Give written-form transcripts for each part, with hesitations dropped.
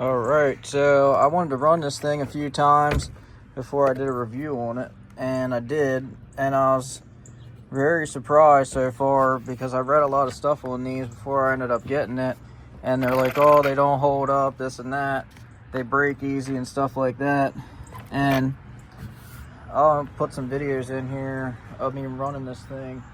All right, so I wanted to run this thing a few times before I did a review on it, and I did, and I was very surprised so far because I read a lot of stuff on these before I ended up getting it, and they're like, oh, they don't hold up, this and that, they break easy and stuff like that. And I'll put some videos in here of me running this thing.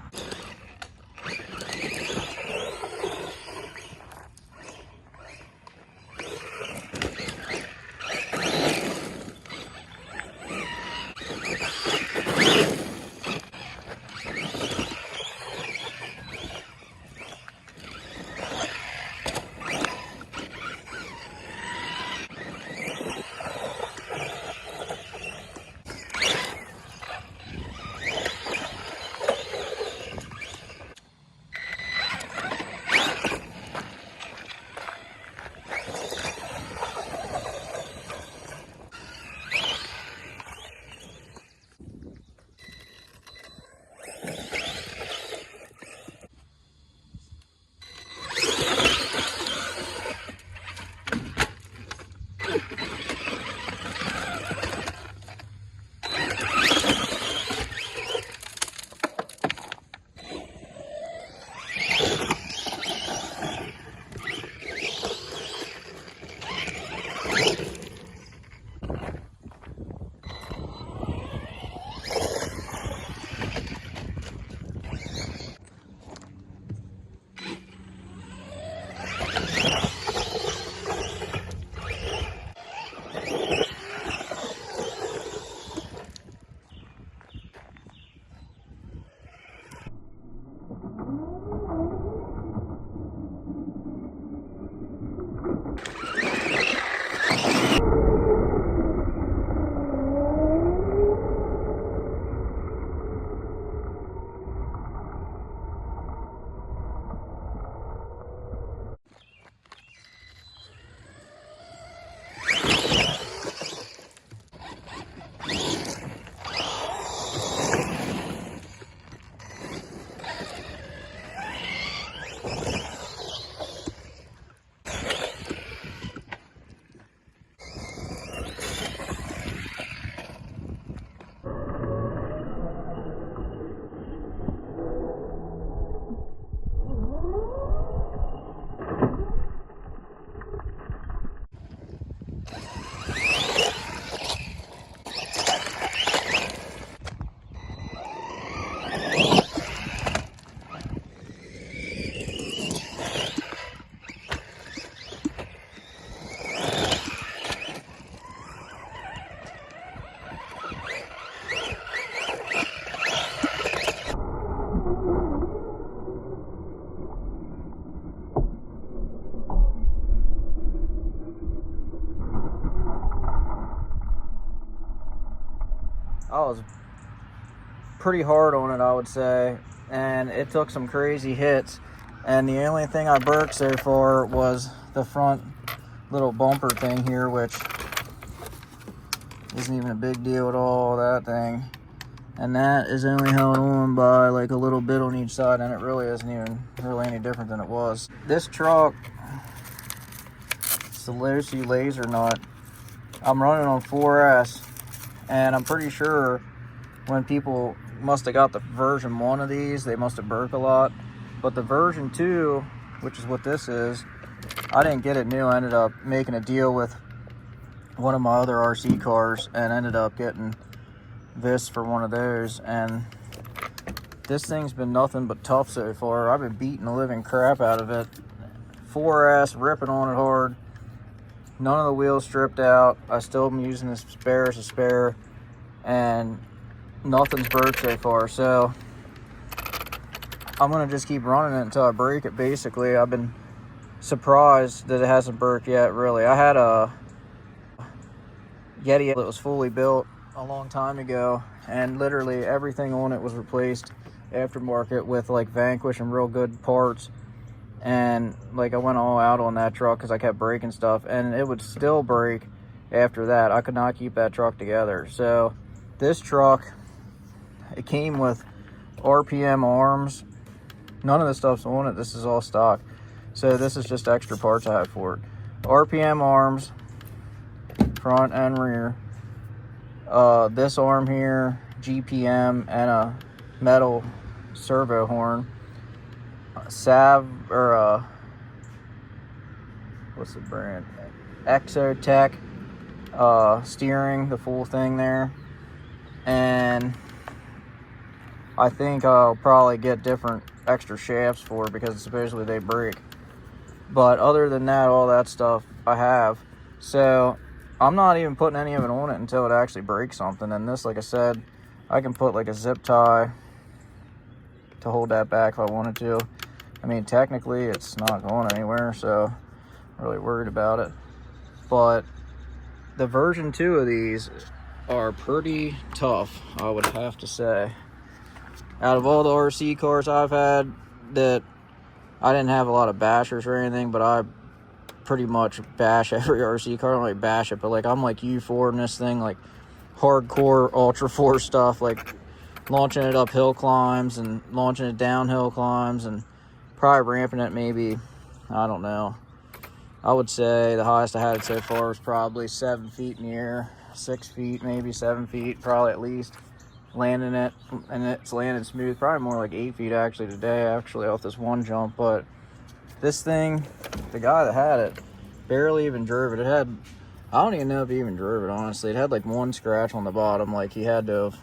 I was pretty hard on it, I would say, and it took some crazy hits, and the only thing I broke so far was the front little bumper thing here, which isn't even a big deal at all, that thing, and that is only held on by like a little bit on each side, and it really isn't even really any different than it was. This truck, it's the Losi lasernut. I'm running on 4S, and I'm pretty sure when people must have got the version 1 of these, they must have broke a lot. But the version 2, which is what this is, I didn't get it new. I ended up making a deal with one of my other RC cars and ended up getting this for one of those. And this thing's been nothing but tough so far. I've been beating the living crap out of it. 4S, ripping on it hard. None of the wheels stripped out. I still am using this spare as a spare, and nothing's broke so far. So I'm gonna just keep running it until I break it. Basically, I've been surprised that it hasn't broke yet. Really, I had a Yeti that was fully built a long time ago, and literally everything on it was replaced aftermarket with like Vanquish and real good parts. And like I went all out on that truck because I kept breaking stuff, and it would still break after that. I could not keep that truck together. So this truck, it came with RPM arms. None of the stuff's on it. This is all stock. So this is just extra parts I have for it. RPM arms, front and rear. This arm here, GPM, and a metal servo horn. What's the brand? Exotech steering, the full thing there. And I think I'll probably get different extra shafts for it because supposedly they break. But other than that, all that stuff I have. So I'm not even putting any of it on it until it actually breaks something. And this, like I said, I can put like a zip tie to hold that back if I wanted to. I mean, technically it's not going anywhere, so I'm really worried about it. But the version 2 of these are pretty tough, I would have to say. Out of all the RC cars I've had, that I didn't have a lot of bashers or anything, but I pretty much bash every RC car. I don't like bash it, but like I'm like U4 in this thing, like hardcore Ultra 4 stuff, like launching it up hill climbs and launching it downhill climbs and probably ramping it maybe, I don't know. I would say the highest I had it so far was probably 7 feet in the air, 6 feet, maybe 7 feet, probably at least. Landing it, and it's landed smooth, probably more like 8 feet actually today, actually off this one jump. But this thing, the guy that had it barely even drove it. It had, I don't even know if he even drove it, honestly. It had like one scratch on the bottom, like he had to have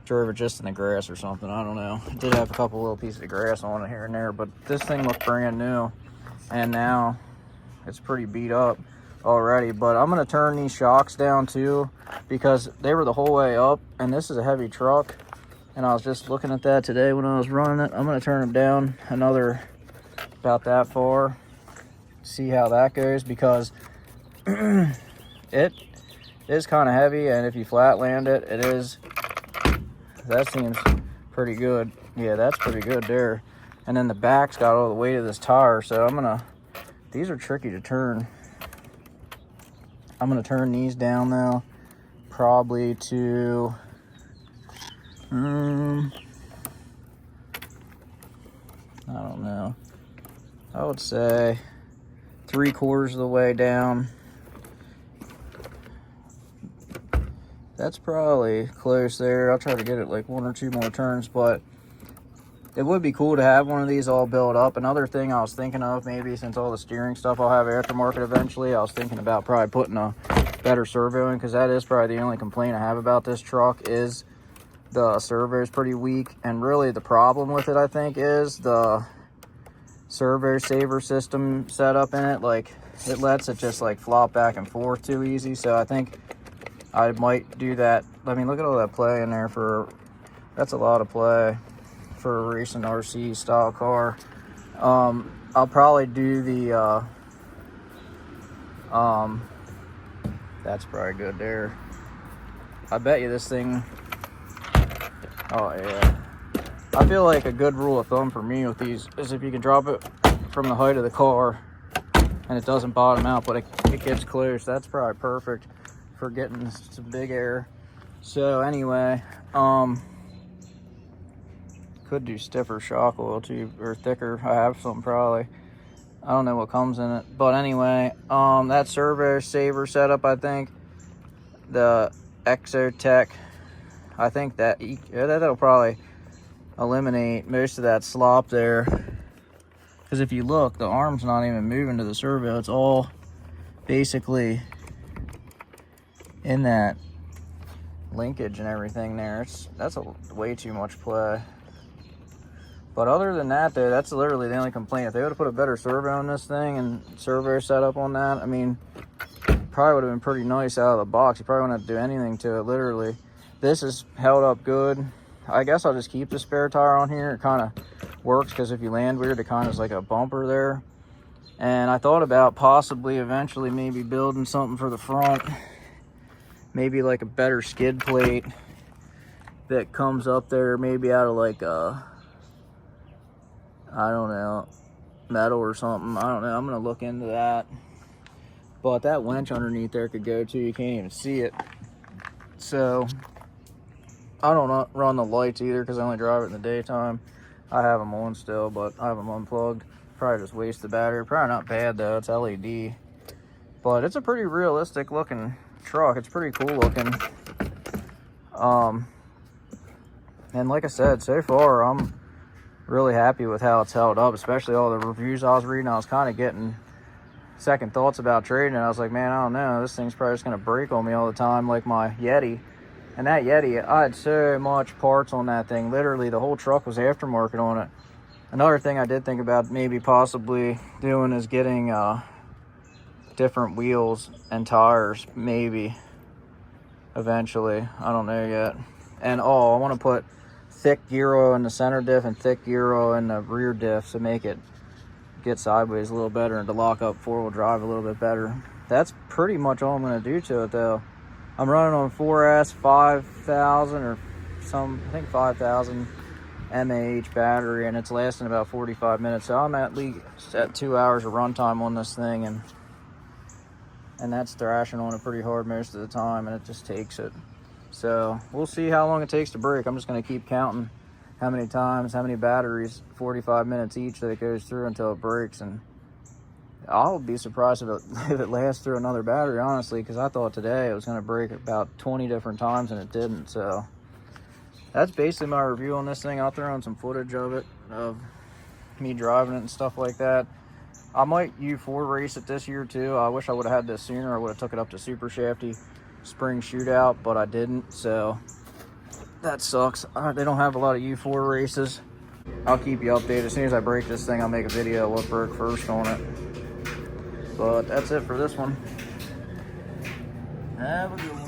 drove it just in the grass or something, I don't know. It did have a couple little pieces of grass on it here and there, but this thing looked brand new, and now it's pretty beat up already. But I'm gonna turn these shocks down too, because they were the whole way up, and this is a heavy truck, and I was just looking at that today when I was running it. I'm gonna turn them down another about that far, see how that goes, because it is kind of heavy, and if you flat land it, that seems pretty good. Yeah, that's pretty good there. And then the back's got all the weight of this tire, so these are tricky to turn. I'm gonna turn these down though, probably to I don't know. I would say 3/4 of the way down. That's probably close there. I'll try to get it like 1 or 2 more turns, but it would be cool to have one of these all built up. Another thing I was thinking of, maybe since all the steering stuff I'll have aftermarket eventually, I was thinking about probably putting a better servo in, because that is probably the only complaint I have about this truck is the servo is pretty weak. And really the problem with it, I think, is the servo saver system setup in it. Like, it lets it just like flop back and forth too easy. So I think I might do that. I mean, look at all that play in there that's a lot of play for a racing RC style car. I'll probably do the that's probably good there. I bet you this thing, oh yeah, I feel like a good rule of thumb for me with these is if you can drop it from the height of the car and it doesn't bottom out, but it gets close, that's probably perfect for getting some big air. So anyway, could do stiffer shock oil too, or thicker. I have some probably. I don't know what comes in it, but anyway, that servo saver setup, I think the Exotech, I think that'll probably eliminate most of that slop there, because if you look, the arm's not even moving to the servo. It's all basically in that linkage and everything there. That's way too much play. But other than that, though, that's literally the only complaint. If they would have put a better servo on this thing and servo setup on that, I mean, probably would have been pretty nice out of the box. You probably wouldn't have to do anything to it, literally. This is held up good. I guess I'll just keep the spare tire on here. It kind of works, because if you land weird, it kind of is like a bumper there. And I thought about possibly eventually maybe building something for the front. Maybe like a better skid plate that comes up there, maybe out of like a, I don't know, metal or something. I don't know. I'm going to look into that. But that winch underneath there could go too. You can't even see it. So I don't run the lights either, because I only drive it in the daytime. I have them on still, but I have them unplugged. Probably just waste the battery. Probably not bad though. It's LED. But it's a pretty realistic looking truck. It's pretty cool looking. And like I said, so far I'm really happy with how it's held up, especially all the reviews I was reading. I was kind of getting second thoughts about trading it. I was like, man, I don't know, this thing's probably just gonna break on me all the time, like my Yeti. And that Yeti, I had so much parts on that thing. Literally the whole truck was aftermarket on it. Another thing I did think about maybe possibly doing is getting different wheels and tires, maybe eventually. I don't know yet. And I want to put thick gear oil in the center diff and thick gear oil in the rear diff to make it get sideways a little better and to lock up four-wheel drive a little bit better. That's pretty much all I'm going to do to it, though. I'm running on 4S 5000 or some, I think 5000 mAh battery, and it's lasting about 45 minutes. So I'm at least at 2 hours of runtime on this thing, and that's thrashing on it pretty hard most of the time, and it just takes it. So we'll see how long it takes to break. I'm just going to keep counting how many times, how many batteries, 45 minutes each, that it goes through until it breaks. And I'll be surprised if it lasts through another battery, honestly, because I thought today it was going to break about 20 different times and it didn't. So that's basically my review on this thing. I'll throw in some footage of it, of me driving it and stuff like that. I might U4 race it this year too. I wish I would have had this sooner. I would have took it up to Super Shafty spring shootout, but I didn't, so that sucks. They don't have a lot of U4 races. I'll keep you updated. As soon as I break this thing, I'll make a video of what broke first on it. But that's it for this one. Have a good one.